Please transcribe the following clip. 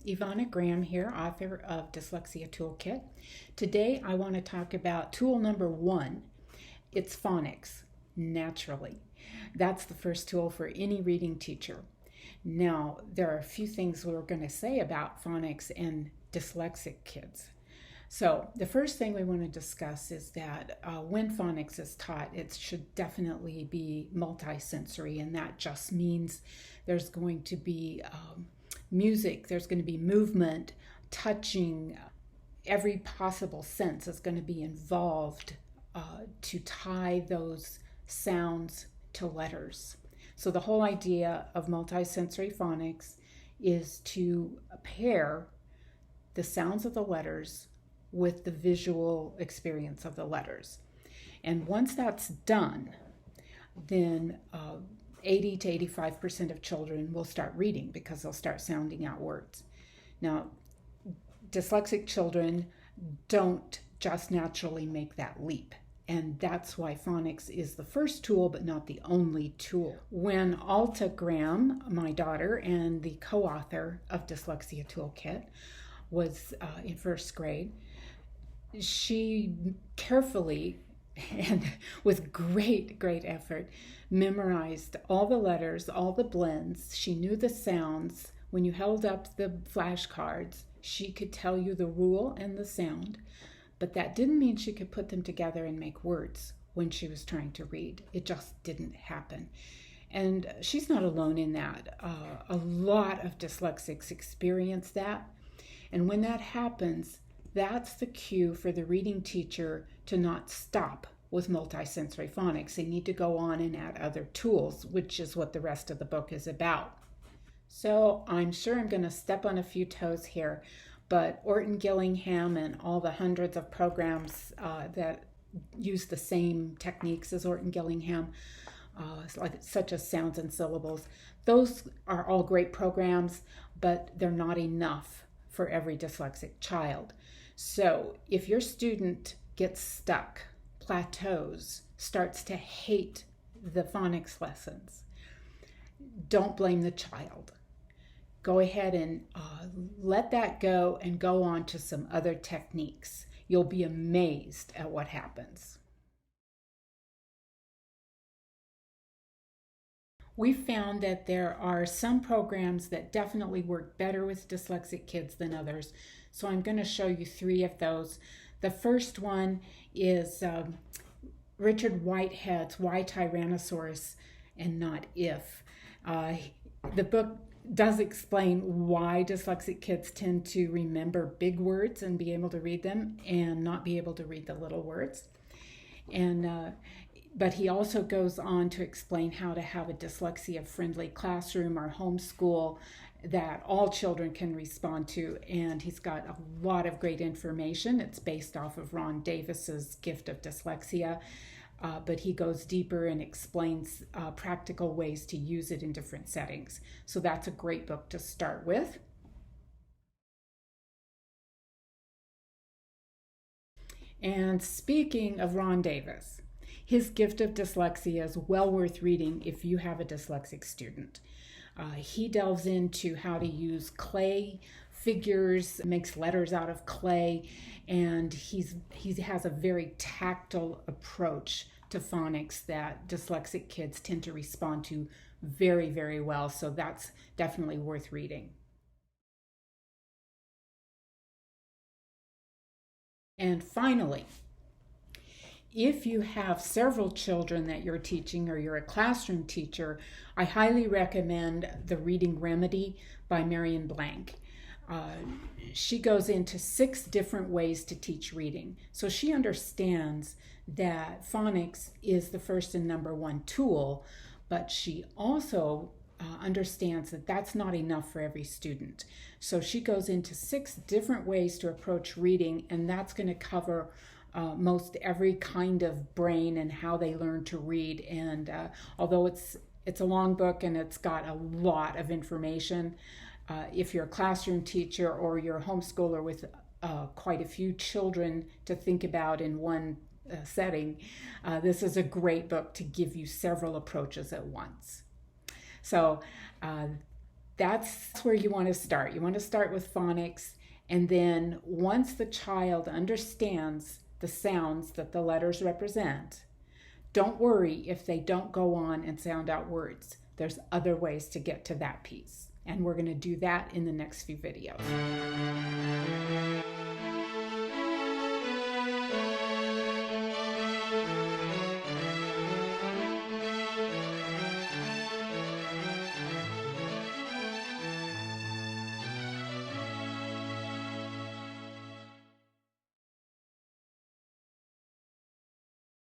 Ivana Graham here, author of Dyslexia Toolkit. Today I want to talk about tool number 1. It's phonics, naturally. That's the first tool for any reading teacher. Now, there are a few things we're going to say about phonics and dyslexic kids. So the first thing we want to discuss is that when phonics is taught, it should definitely be multisensory, and that just means there's going to be music, there's going to be movement, touching, every possible sense is going to be involved to tie those sounds to letters. So the whole idea of multisensory phonics is to pair the sounds of the letters with the visual experience of the letters. And once that's done, then 80 to 85% of children will start reading because they'll start sounding out words. Now, dyslexic children don't just naturally make that leap. And that's why phonics is the first tool, but not the only tool. When Alta Graham, my daughter and the co-author of Dyslexia Toolkit, was in first grade, she carefully and with great effort memorized all the letters, all the blends. She knew the sounds. When you held up the flashcards, she could tell you the rule and the sound, but that didn't mean she could put them together and make words when she was trying to read. It just didn't happen. And she's not alone in that. A lot of dyslexics experience that. And when that happens, that's the cue for the reading teacher to not stop with multisensory phonics. They need to go on and add other tools, which is what the rest of the book is about. So I'm sure I'm going to step on a few toes here, but Orton Gillingham and all the hundreds of programs that use the same techniques as Orton Gillingham, such as Sounds and Syllables, those are all great programs, but they're not enough for every dyslexic child. So if your student gets stuck, plateaus, starts to hate the phonics lessons, don't blame the child. Go ahead and let that go and go on to some other techniques. You'll be amazed at what happens. We found that there are some programs that definitely work better with dyslexic kids than others. So I'm going to show you 3 of those. The first one is Richard Whitehead's Why Tyrannosaurus and Not If. The book does explain why dyslexic kids tend to remember big words and be able to read them and not be able to read the little words. But he also goes on to explain how to have a dyslexia-friendly classroom or homeschool that all children can respond to, and he's got a lot of great information. It's based off of Ron Davis's Gift of Dyslexia, but he goes deeper and explains practical ways to use it in different settings. So that's a great book to start with. And speaking of Ron Davis, his Gift of Dyslexia is well worth reading if you have a dyslexic student. He delves into how to use clay figures, makes letters out of clay, and he has a very tactile approach to phonics that dyslexic kids tend to respond to very well. So that's definitely worth reading. And finally, if you have several children that you're teaching or you're a classroom teacher, I highly recommend The Reading Remedy by Marion Blank. She goes into 6 different ways to teach reading. So she understands that phonics is the first and number 1 tool, but she also understands that that's not enough for every student. So she goes into 6 different ways to approach reading, and that's going to cover most every kind of brain and how they learn to read. And although it's a long book and it's got a lot of information, if you're a classroom teacher or you're a homeschooler with quite a few children to think about in one setting, this is a great book to give you several approaches at once. So That's where you want to start. You want to start with phonics, and then once the child understands the sounds that the letters represent, don't worry if they don't go on and sound out words. There's other ways to get to that piece, and we're going to do that in the next few videos.